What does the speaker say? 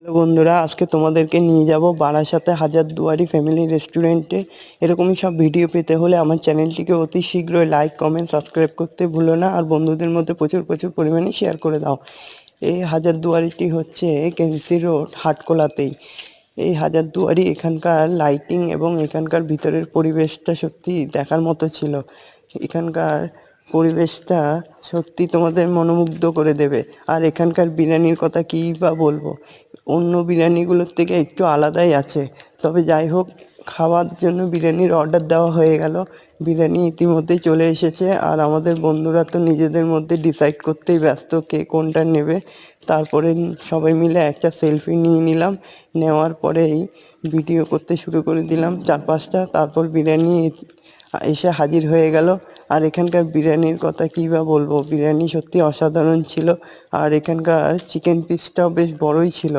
Hello বন্ধুরা, আজকে তোমাদেরকে নিয়ে যাব বারাসাতে হাজারদুয়ারি ফ্যামিলি রেস্টুরেন্টে। এরকমই সব ভিডিও পেতে হলে আমার চ্যানেলটিকে অতি শীঘ্রই লাইক, কমেন্ট, সাবস্ক্রাইব করতে ভুলো না। আর বন্ধুদের মধ্যে প্রচুর পরিমাণে শেয়ার করে দাও। এই হাজারদুয়ারিটি হচ্ছে কেমসি রোড হাটখোলাতেই। এই হাজারদুয়ারি এখানকার লাইটিং এবং এখানকার ভিতরের পরিবেশটা সত্যি দেখার মতো ছিল। এখানকার পরিবেশটা সত্যি তোমাদের মনোমুগ্ধ করে দেবে। আর এখানকার বিরিয়ানির কথা কী বা বলবো, অন্য বিরিয়ানিগুলোর থেকে একটু আলাদাই আছে। তবে যাই হোক, খাওয়ার জন্য বিরিয়ানির অর্ডার দেওয়া হয়ে গেল। বিরিয়ানি ইতিমধ্যেই চলে এসেছে। আর আমাদের বন্ধুরা তো নিজেদের মধ্যে ডিসাইড করতেই ব্যস্ত কে কোনটা নেবে। তারপরে সবাই মিলে একটা সেলফি নিয়ে নিলাম। নেওয়ার পরেই ভিডিও করতে শুরু করে দিলাম 4-5টা। তারপর বিরিয়ানি এসে হাজির হয়ে গেল। আর এখানকার বিরিয়ানির কথা কী বা বলবো, বিরিয়ানি সত্যি অসাধারণ ছিল। আর এখানকার চিকেন পিসটাও বেশ বড়ই ছিল।